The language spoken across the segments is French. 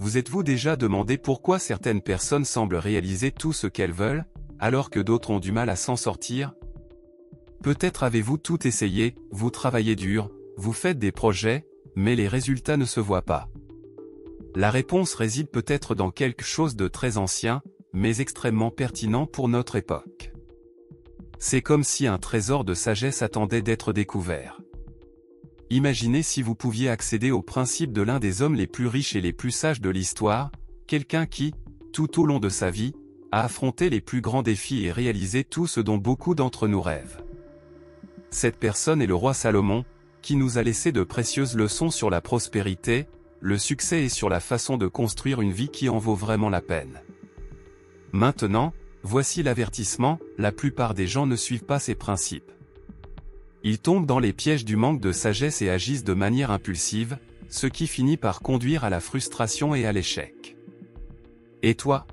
vous êtes-vous déjà demandé pourquoi certaines personnes semblent réaliser tout ce qu'elles veulent, alors que d'autres ont du mal à s'en sortir? Peut-être avez-vous tout essayé, vous travaillez dur, vous faites des projets, mais les résultats ne se voient pas. La réponse réside peut-être dans quelque chose de très ancien, mais extrêmement pertinent pour notre époque. C'est comme si un trésor de sagesse attendait d'être découvert. Imaginez si vous pouviez accéder au principe de l'un des hommes les plus riches et les plus sages de l'histoire, quelqu'un qui, tout au long de sa vie, a affronté les plus grands défis et réalisé tout ce dont beaucoup d'entre nous rêvent. Cette personne est le roi Salomon, qui nous a laissé de précieuses leçons sur la prospérité, le succès et sur la façon de construire une vie qui en vaut vraiment la peine. Maintenant, voici l'avertissement, la plupart des gens ne suivent pas ces principes. Ils tombent dans les pièges du manque de sagesse et agissent de manière impulsive, ce qui finit par conduire à la frustration et à l'échec. Et toi?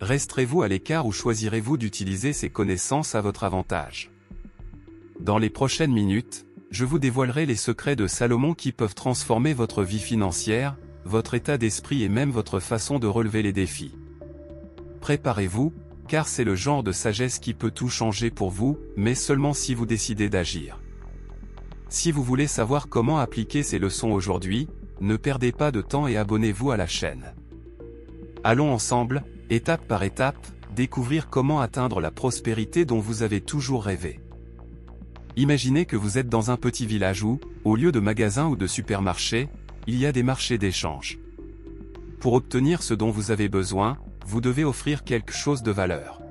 Resterez-vous à l'écart ou choisirez-vous d'utiliser ces connaissances à votre avantage? Dans les prochaines minutes, je vous dévoilerai les secrets de Salomon qui peuvent transformer votre vie financière, votre état d'esprit et même votre façon de relever les défis. Préparez-vous, car c'est le genre de sagesse qui peut tout changer pour vous, mais seulement si vous décidez d'agir. Si vous voulez savoir comment appliquer ces leçons aujourd'hui, ne perdez pas de temps et abonnez-vous à la chaîne. Allons ensemble, étape par étape, découvrir comment atteindre la prospérité dont vous avez toujours rêvé. Imaginez que vous êtes dans un petit village où, au lieu de magasins ou de supermarchés, il y a des marchés d'échange. Pour obtenir ce dont vous avez besoin, vous devez offrir quelque chose de valeur.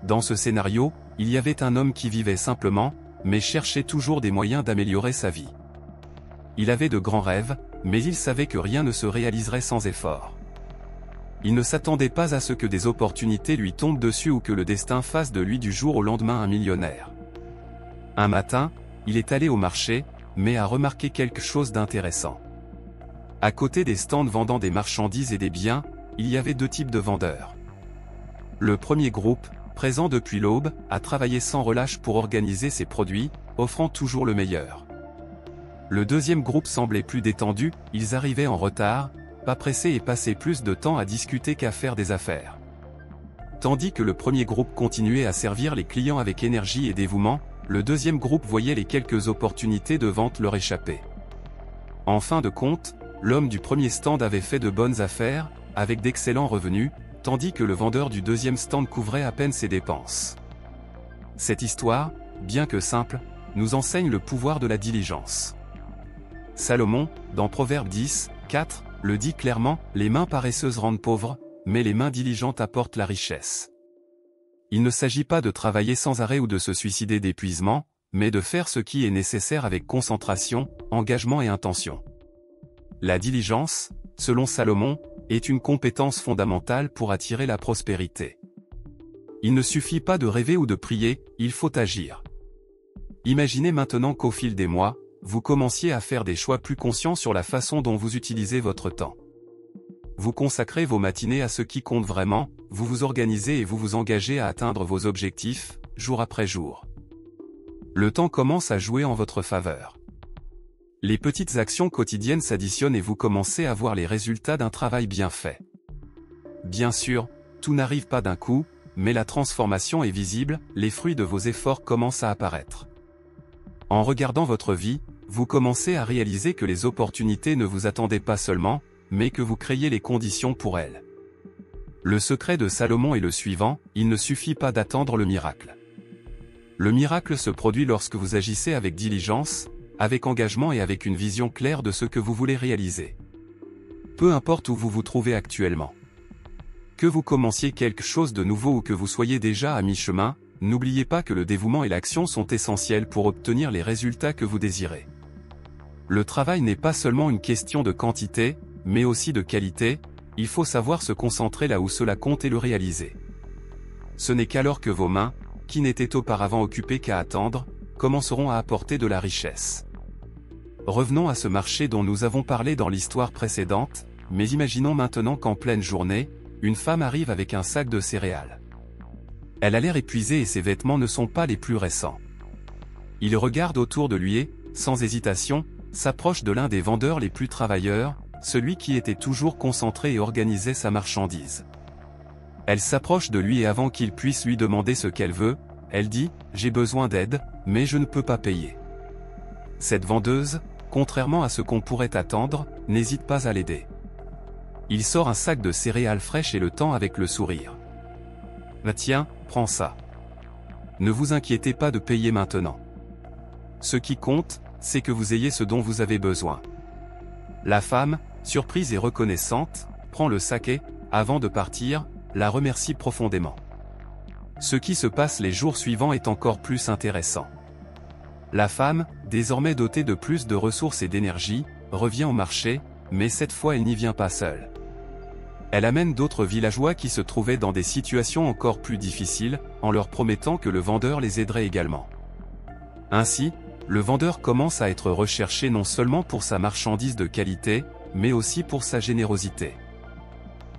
Dans ce scénario, il y avait un homme qui vivait simplement, mais cherchait toujours des moyens d'améliorer sa vie. Il avait de grands rêves, mais il savait que rien ne se réaliserait sans effort. Il ne s'attendait pas à ce que des opportunités lui tombent dessus ou que le destin fasse de lui du jour au lendemain un millionnaire. Un matin, il est allé au marché, mais a remarqué quelque chose d'intéressant. À côté des stands vendant des marchandises et des biens, il y avait deux types de vendeurs. Le premier groupe, présent depuis l'aube, a travaillé sans relâche pour organiser ses produits, offrant toujours le meilleur. Le deuxième groupe semblait plus détendu, ils arrivaient en retard, pas pressés et passaient plus de temps à discuter qu'à faire des affaires. Tandis que le premier groupe continuait à servir les clients avec énergie et dévouement, le deuxième groupe voyait les quelques opportunités de vente leur échapper. En fin de compte, l'homme du premier stand avait fait de bonnes affaires, avec d'excellents revenus, tandis que le vendeur du deuxième stand couvrait à peine ses dépenses. Cette histoire, bien que simple, nous enseigne le pouvoir de la diligence. Salomon, dans Proverbe 10, 4, le dit clairement, « Les mains paresseuses rendent pauvres, mais les mains diligentes apportent la richesse. » Il ne s'agit pas de travailler sans arrêt ou de se suicider d'épuisement, mais de faire ce qui est nécessaire avec concentration, engagement et intention. La diligence, selon Salomon, est une compétence fondamentale pour attirer la prospérité. Il ne suffit pas de rêver ou de prier, il faut agir. Imaginez maintenant qu'au fil des mois, vous commenciez à faire des choix plus conscients sur la façon dont vous utilisez votre temps. Vous consacrez vos matinées à ce qui compte vraiment, vous vous organisez et vous vous engagez à atteindre vos objectifs, jour après jour. Le temps commence à jouer en votre faveur. Les petites actions quotidiennes s'additionnent et vous commencez à voir les résultats d'un travail bien fait. Bien sûr, tout n'arrive pas d'un coup, mais la transformation est visible, les fruits de vos efforts commencent à apparaître. En regardant votre vie, vous commencez à réaliser que les opportunités ne vous attendaient pas seulement, mais que vous créiez les conditions pour elles. Le secret de Salomon est le suivant, il ne suffit pas d'attendre le miracle. Le miracle se produit lorsque vous agissez avec diligence, avec engagement et avec une vision claire de ce que vous voulez réaliser. Peu importe où vous vous trouvez actuellement. Que vous commenciez quelque chose de nouveau ou que vous soyez déjà à mi-chemin, n'oubliez pas que le dévouement et l'action sont essentiels pour obtenir les résultats que vous désirez. Le travail n'est pas seulement une question de quantité, mais aussi de qualité, il faut savoir se concentrer là où cela compte et le réaliser. Ce n'est qu'alors que vos mains, qui n'étaient auparavant occupées qu'à attendre, commenceront à apporter de la richesse. Revenons à ce marché dont nous avons parlé dans l'histoire précédente, mais imaginons maintenant qu'en pleine journée, une femme arrive avec un sac de céréales. Elle a l'air épuisée et ses vêtements ne sont pas les plus récents. Il regarde autour de lui et, sans hésitation, s'approche de l'un des vendeurs les plus travailleurs, celui qui était toujours concentré et organisait sa marchandise. Elle s'approche de lui et avant qu'il puisse lui demander ce qu'elle veut, elle dit « J'ai besoin d'aide, mais je ne peux pas payer ». Cette vendeuse, contrairement à ce qu'on pourrait attendre, n'hésite pas à l'aider. Il sort un sac de céréales fraîches et le tend avec le sourire. « Tiens, prends ça. Ne vous inquiétez pas de payer maintenant. Ce qui compte, c'est que vous ayez ce dont vous avez besoin. » La femme, surprise et reconnaissante, prend le sac et, avant de partir, la remercie profondément. Ce qui se passe les jours suivants est encore plus intéressant. La femme, désormais dotée de plus de ressources et d'énergie, revient au marché, mais cette fois elle n'y vient pas seule. Elle amène d'autres villageois qui se trouvaient dans des situations encore plus difficiles, en leur promettant que le vendeur les aiderait également. Ainsi, le vendeur commence à être recherché non seulement pour sa marchandise de qualité, mais aussi pour sa générosité.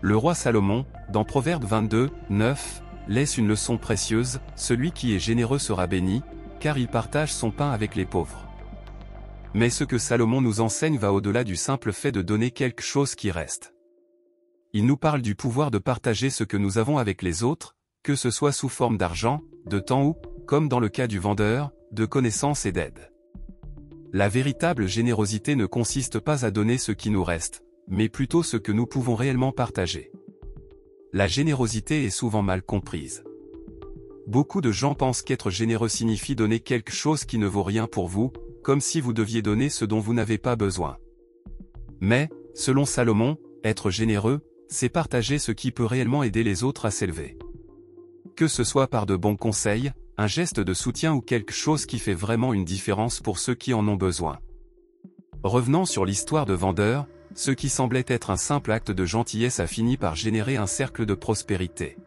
Le roi Salomon, dans Proverbe 22, 9, laisse une leçon précieuse, celui qui est généreux sera béni, car il partage son pain avec les pauvres. Mais ce que Salomon nous enseigne va au-delà du simple fait de donner quelque chose qui reste. Il nous parle du pouvoir de partager ce que nous avons avec les autres, que ce soit sous forme d'argent, de temps ou, comme dans le cas du vendeur, de connaissances et d'aide. La véritable générosité ne consiste pas à donner ce qui nous reste, mais plutôt ce que nous pouvons réellement partager. La générosité est souvent mal comprise. Beaucoup de gens pensent qu'être généreux signifie donner quelque chose qui ne vaut rien pour vous, comme si vous deviez donner ce dont vous n'avez pas besoin. Mais, selon Salomon, être généreux, c'est partager ce qui peut réellement aider les autres à s'élever. Que ce soit par de bons conseils, un geste de soutien ou quelque chose qui fait vraiment une différence pour ceux qui en ont besoin. Revenant sur l'histoire de vendeur, ce qui semblait être un simple acte de gentillesse a fini par générer un cercle de prospérité.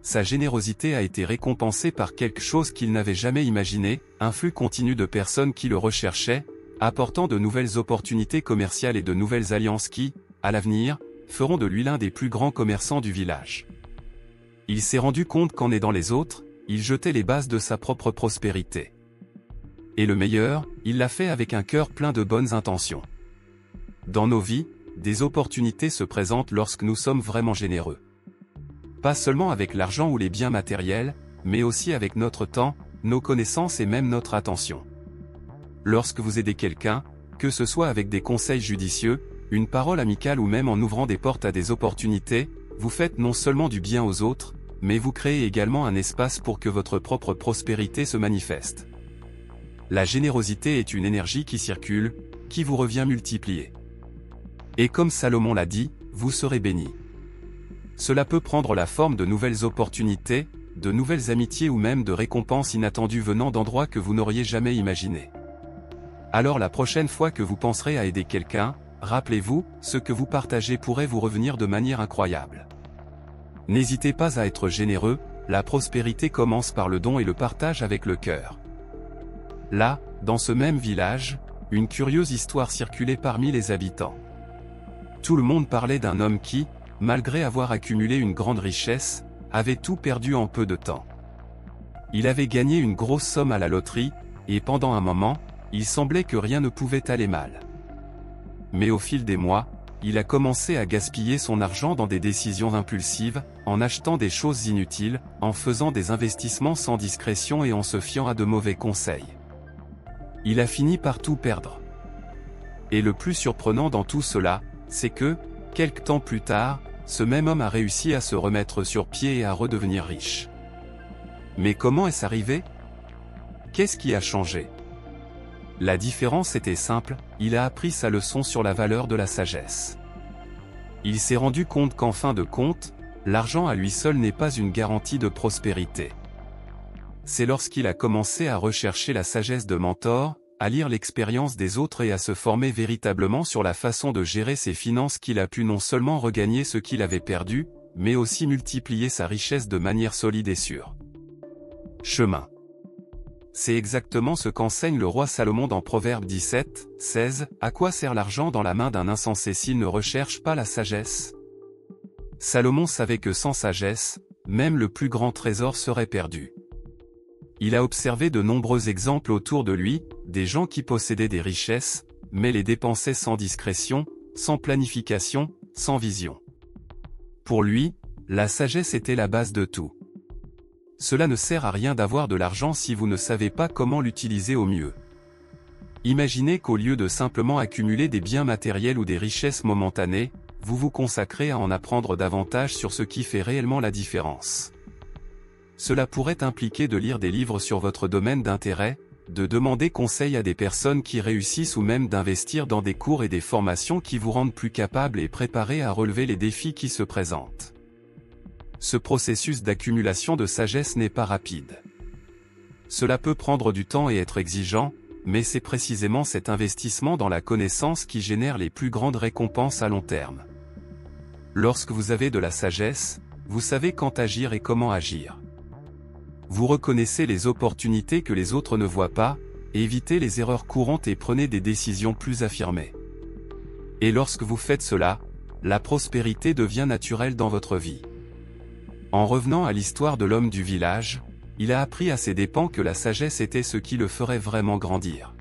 Sa générosité a été récompensée par quelque chose qu'il n'avait jamais imaginé, un flux continu de personnes qui le recherchaient, apportant de nouvelles opportunités commerciales et de nouvelles alliances qui, à l'avenir, feront de lui l'un des plus grands commerçants du village. Il s'est rendu compte qu'en aidant les autres, il jetait les bases de sa propre prospérité. Et le meilleur, il l'a fait avec un cœur plein de bonnes intentions. Dans nos vies, des opportunités se présentent lorsque nous sommes vraiment généreux. Pas seulement avec l'argent ou les biens matériels, mais aussi avec notre temps, nos connaissances et même notre attention. Lorsque vous aidez quelqu'un, que ce soit avec des conseils judicieux, une parole amicale ou même en ouvrant des portes à des opportunités, vous faites non seulement du bien aux autres, mais vous créez également un espace pour que votre propre prospérité se manifeste. La générosité est une énergie qui circule, qui vous revient multipliée. Et comme Salomon l'a dit, vous serez bénis. Cela peut prendre la forme de nouvelles opportunités, de nouvelles amitiés ou même de récompenses inattendues venant d'endroits que vous n'auriez jamais imaginés. Alors la prochaine fois que vous penserez à aider quelqu'un, rappelez-vous, ce que vous partagez pourrait vous revenir de manière incroyable. N'hésitez pas à être généreux, la prospérité commence par le don et le partage avec le cœur. Là, dans ce même village, une curieuse histoire circulait parmi les habitants. Tout le monde parlait d'un homme qui, malgré avoir accumulé une grande richesse, avait tout perdu en peu de temps. Il avait gagné une grosse somme à la loterie, et pendant un moment, il semblait que rien ne pouvait aller mal. Mais au fil des mois, il a commencé à gaspiller son argent dans des décisions impulsives, en achetant des choses inutiles, en faisant des investissements sans discrétion et en se fiant à de mauvais conseils. Il a fini par tout perdre. Et le plus surprenant dans tout cela, c'est que, quelque temps plus tard, ce même homme a réussi à se remettre sur pied et à redevenir riche. Mais comment est-ce arrivé? Qu'est-ce qui a changé? La différence était simple, il a appris sa leçon sur la valeur de la sagesse. Il s'est rendu compte qu'en fin de compte, l'argent à lui seul n'est pas une garantie de prospérité. C'est lorsqu'il a commencé à rechercher la sagesse de mentors, à lire l'expérience des autres et à se former véritablement sur la façon de gérer ses finances qu'il a pu non seulement regagner ce qu'il avait perdu, mais aussi multiplier sa richesse de manière solide et sûre. Chemin. C'est exactement ce qu'enseigne le roi Salomon dans Proverbe 17, 16, « À quoi sert l'argent dans la main d'un insensé s'il ne recherche pas la sagesse ?» Salomon savait que sans sagesse, même le plus grand trésor serait perdu. Il a observé de nombreux exemples autour de lui, des gens qui possédaient des richesses, mais les dépensaient sans discrétion, sans planification, sans vision. Pour lui, la sagesse était la base de tout. Cela ne sert à rien d'avoir de l'argent si vous ne savez pas comment l'utiliser au mieux. Imaginez qu'au lieu de simplement accumuler des biens matériels ou des richesses momentanées, vous vous consacrez à en apprendre davantage sur ce qui fait réellement la différence. Cela pourrait impliquer de lire des livres sur votre domaine d'intérêt, de demander conseil à des personnes qui réussissent ou même d'investir dans des cours et des formations qui vous rendent plus capable et préparé à relever les défis qui se présentent. Ce processus d'accumulation de sagesse n'est pas rapide. Cela peut prendre du temps et être exigeant, mais c'est précisément cet investissement dans la connaissance qui génère les plus grandes récompenses à long terme. Lorsque vous avez de la sagesse, vous savez quand agir et comment agir. Vous reconnaissez les opportunités que les autres ne voient pas, évitez les erreurs courantes et prenez des décisions plus affirmées. Et lorsque vous faites cela, la prospérité devient naturelle dans votre vie. En revenant à l'histoire de l'homme du village, il a appris à ses dépens que la sagesse était ce qui le ferait vraiment grandir.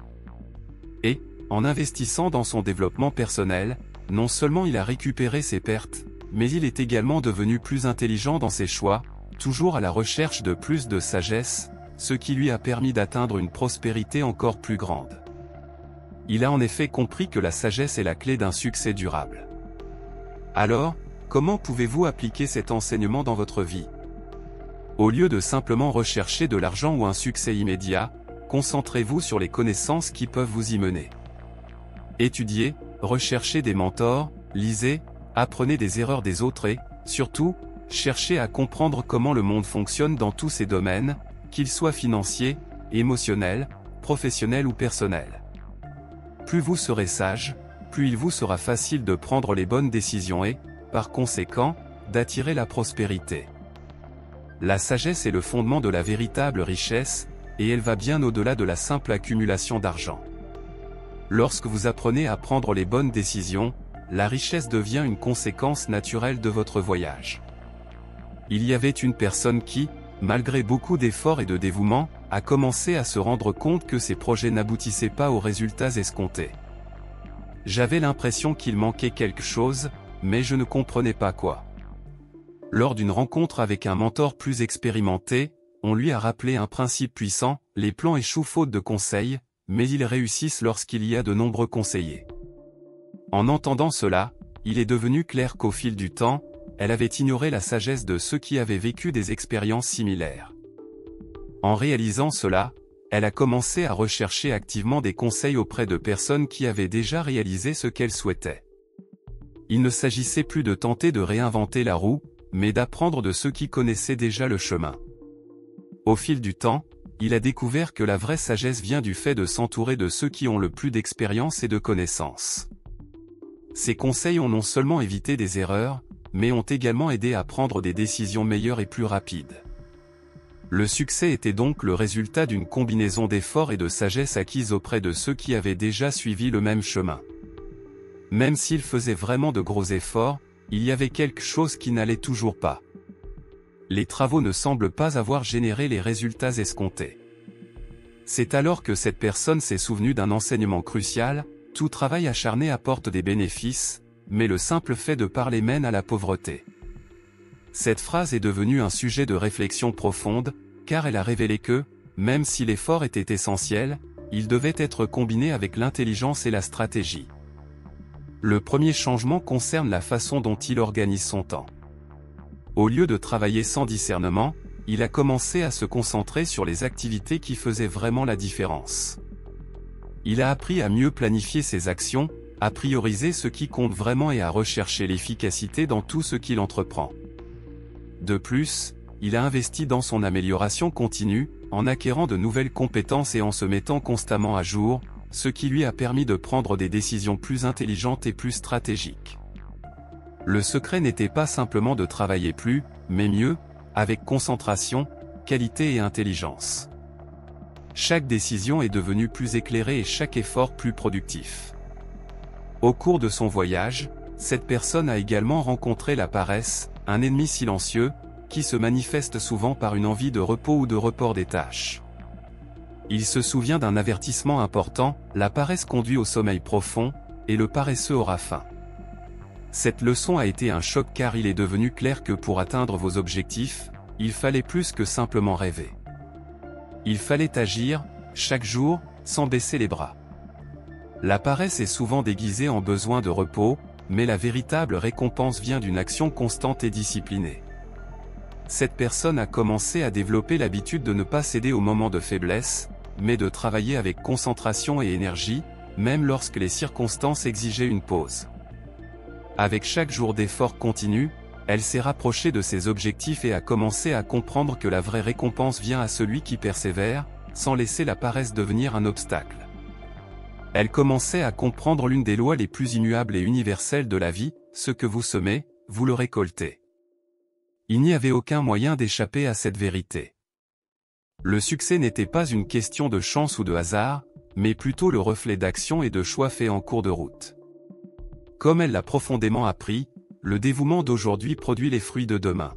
Et, en investissant dans son développement personnel, non seulement il a récupéré ses pertes, mais il est également devenu plus intelligent dans ses choix, toujours à la recherche de plus de sagesse, ce qui lui a permis d'atteindre une prospérité encore plus grande. Il a en effet compris que la sagesse est la clé d'un succès durable. Alors, comment pouvez-vous appliquer cet enseignement dans votre vie? Au lieu de simplement rechercher de l'argent ou un succès immédiat, concentrez-vous sur les connaissances qui peuvent vous y mener. Étudiez, recherchez des mentors, lisez, apprenez des erreurs des autres et, surtout, cherchez à comprendre comment le monde fonctionne dans tous ces domaines, qu'ils soient financiers, émotionnels, professionnels ou personnels. Plus vous serez sage, plus il vous sera facile de prendre les bonnes décisions et, par conséquent, d'attirer la prospérité. La sagesse est le fondement de la véritable richesse, et elle va bien au-delà de la simple accumulation d'argent. Lorsque vous apprenez à prendre les bonnes décisions, la richesse devient une conséquence naturelle de votre voyage. Il y avait une personne qui, malgré beaucoup d'efforts et de dévouement, a commencé à se rendre compte que ses projets n'aboutissaient pas aux résultats escomptés. J'avais l'impression qu'il manquait quelque chose, mais je ne comprenais pas quoi. Lors d'une rencontre avec un mentor plus expérimenté, on lui a rappelé un principe puissant: les plans échouent faute de conseils, mais ils réussissent lorsqu'il y a de nombreux conseillers. En entendant cela, il est devenu clair qu'au fil du temps, elle avait ignoré la sagesse de ceux qui avaient vécu des expériences similaires. En réalisant cela, elle a commencé à rechercher activement des conseils auprès de personnes qui avaient déjà réalisé ce qu'elle souhaitait. Il ne s'agissait plus de tenter de réinventer la roue, mais d'apprendre de ceux qui connaissaient déjà le chemin. Au fil du temps, il a découvert que la vraie sagesse vient du fait de s'entourer de ceux qui ont le plus d'expérience et de connaissances. Ces conseils ont non seulement évité des erreurs, mais ont également aidé à prendre des décisions meilleures et plus rapides. Le succès était donc le résultat d'une combinaison d'efforts et de sagesse acquise auprès de ceux qui avaient déjà suivi le même chemin. Même s'il faisait vraiment de gros efforts, il y avait quelque chose qui n'allait toujours pas. Les travaux ne semblent pas avoir généré les résultats escomptés. C'est alors que cette personne s'est souvenue d'un enseignement crucial: tout travail acharné apporte des bénéfices, mais le simple fait de parler mène à la pauvreté. Cette phrase est devenue un sujet de réflexion profonde, car elle a révélé que, même si l'effort était essentiel, il devait être combiné avec l'intelligence et la stratégie. Le premier changement concerne la façon dont il organise son temps. Au lieu de travailler sans discernement, il a commencé à se concentrer sur les activités qui faisaient vraiment la différence. Il a appris à mieux planifier ses actions, à prioriser ce qui compte vraiment et à rechercher l'efficacité dans tout ce qu'il entreprend. De plus, il a investi dans son amélioration continue, en acquérant de nouvelles compétences et en se mettant constamment à jour, ce qui lui a permis de prendre des décisions plus intelligentes et plus stratégiques. Le secret n'était pas simplement de travailler plus, mais mieux, avec concentration, qualité et intelligence. Chaque décision est devenue plus éclairée et chaque effort plus productif. Au cours de son voyage, cette personne a également rencontré la paresse, un ennemi silencieux, qui se manifeste souvent par une envie de repos ou de report des tâches. Il se souvient d'un avertissement important: la paresse conduit au sommeil profond, et le paresseux aura faim. Cette leçon a été un choc car il est devenu clair que pour atteindre vos objectifs, il fallait plus que simplement rêver. Il fallait agir, chaque jour, sans baisser les bras. La paresse est souvent déguisée en besoin de repos, mais la véritable récompense vient d'une action constante et disciplinée. Cette personne a commencé à développer l'habitude de ne pas céder aux moments de faiblesse, mais de travailler avec concentration et énergie, même lorsque les circonstances exigeaient une pause. Avec chaque jour d'effort continu, elle s'est rapprochée de ses objectifs et a commencé à comprendre que la vraie récompense vient à celui qui persévère, sans laisser la paresse devenir un obstacle. Elle commençait à comprendre l'une des lois les plus immuables et universelles de la vie, ce que vous semez, vous le récoltez. Il n'y avait aucun moyen d'échapper à cette vérité. Le succès n'était pas une question de chance ou de hasard, mais plutôt le reflet d'actions et de choix faits en cours de route. Comme elle l'a profondément appris, le dévouement d'aujourd'hui produit les fruits de demain.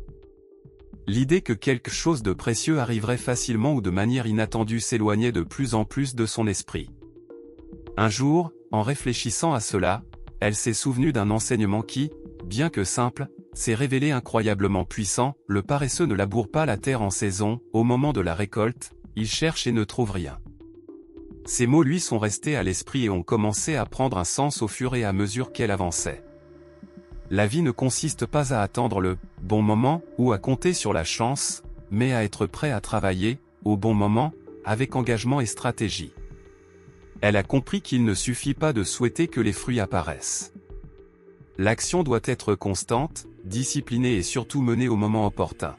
L'idée que quelque chose de précieux arriverait facilement ou de manière inattendue s'éloignait de plus en plus de son esprit. Un jour, en réfléchissant à cela, elle s'est souvenue d'un enseignement qui, bien que simple, s'est révélé incroyablement puissant. Le paresseux ne laboure pas la terre en saison, au moment de la récolte, il cherche et ne trouve rien. Ces mots lui sont restés à l'esprit et ont commencé à prendre un sens au fur et à mesure qu'elle avançait. La vie ne consiste pas à attendre le bon moment ou à compter sur la chance, mais à être prêt à travailler, au bon moment, avec engagement et stratégie. Elle a compris qu'il ne suffit pas de souhaiter que les fruits apparaissent. L'action doit être constante, disciplinée et surtout menée au moment opportun.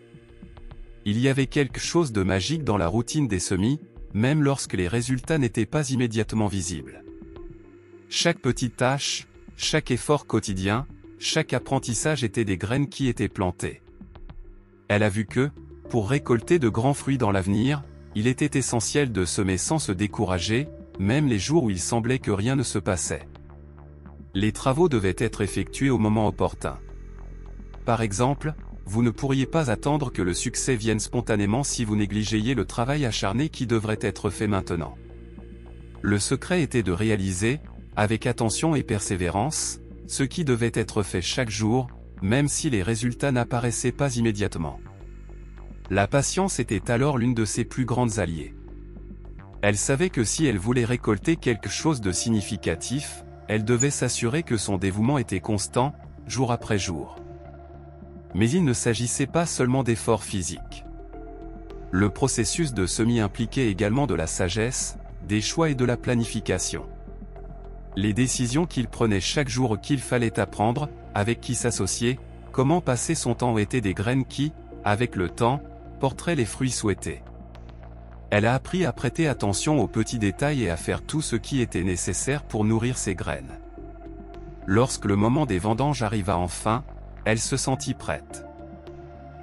Il y avait quelque chose de magique dans la routine des semis, même lorsque les résultats n'étaient pas immédiatement visibles. Chaque petite tâche, chaque effort quotidien, chaque apprentissage étaient des graines qui étaient plantées. Elle a vu que, pour récolter de grands fruits dans l'avenir, il était essentiel de semer sans se décourager, même les jours où il semblait que rien ne se passait. Les travaux devaient être effectués au moment opportun. Par exemple, vous ne pourriez pas attendre que le succès vienne spontanément si vous négligeriez le travail acharné qui devrait être fait maintenant. Le secret était de réaliser, avec attention et persévérance, ce qui devait être fait chaque jour, même si les résultats n'apparaissaient pas immédiatement. La patience était alors l'une de ses plus grandes alliées. Elle savait que si elle voulait récolter quelque chose de significatif, elle devait s'assurer que son dévouement était constant, jour après jour. Mais il ne s'agissait pas seulement d'efforts physiques. Le processus de semis impliquait également de la sagesse, des choix et de la planification. Les décisions qu'il prenait chaque jour qu'il fallait apprendre, avec qui s'associer, comment passer son temps étaient des graines qui, avec le temps, porteraient les fruits souhaités. Elle a appris à prêter attention aux petits détails et à faire tout ce qui était nécessaire pour nourrir ses graines. Lorsque le moment des vendanges arriva enfin, elle se sentit prête.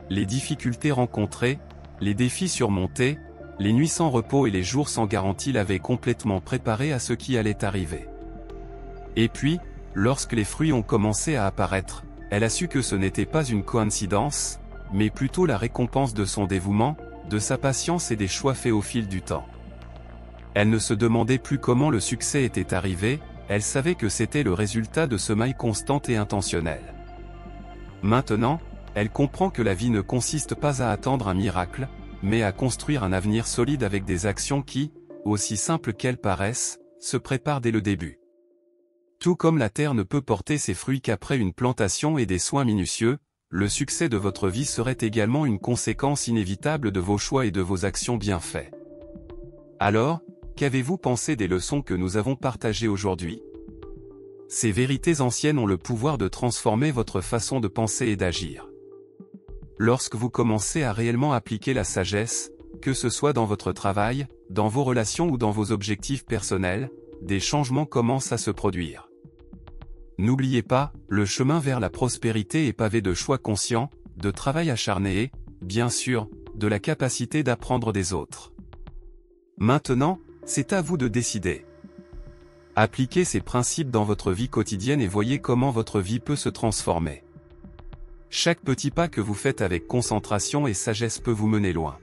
Les difficultés rencontrées, les défis surmontés, les nuits sans repos et les jours sans garantie l'avaient complètement préparée à ce qui allait arriver. Et puis, lorsque les fruits ont commencé à apparaître, elle a su que ce n'était pas une coïncidence, mais plutôt la récompense de son dévouement, de sa patience et des choix faits au fil du temps. Elle ne se demandait plus comment le succès était arrivé, elle savait que c'était le résultat de semailles constantes et intentionnelles. Maintenant, elle comprend que la vie ne consiste pas à attendre un miracle, mais à construire un avenir solide avec des actions qui, aussi simples qu'elles paraissent, se préparent dès le début. Tout comme la terre ne peut porter ses fruits qu'après une plantation et des soins minutieux, le succès de votre vie serait également une conséquence inévitable de vos choix et de vos actions bien faits. Alors, qu'avez-vous pensé des leçons que nous avons partagées aujourd'hui ? Ces vérités anciennes ont le pouvoir de transformer votre façon de penser et d'agir. Lorsque vous commencez à réellement appliquer la sagesse, que ce soit dans votre travail, dans vos relations ou dans vos objectifs personnels, des changements commencent à se produire. N'oubliez pas, le chemin vers la prospérité est pavé de choix conscients, de travail acharné et, bien sûr, de la capacité d'apprendre des autres. Maintenant, c'est à vous de décider. Appliquez ces principes dans votre vie quotidienne et voyez comment votre vie peut se transformer. Chaque petit pas que vous faites avec concentration et sagesse peut vous mener loin.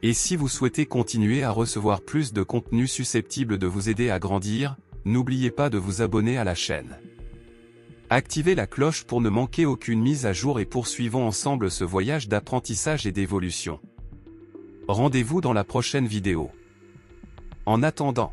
Et si vous souhaitez continuer à recevoir plus de contenu susceptible de vous aider à grandir, n'oubliez pas de vous abonner à la chaîne. Activez la cloche pour ne manquer aucune mise à jour et poursuivons ensemble ce voyage d'apprentissage et d'évolution. Rendez-vous dans la prochaine vidéo. En attendant,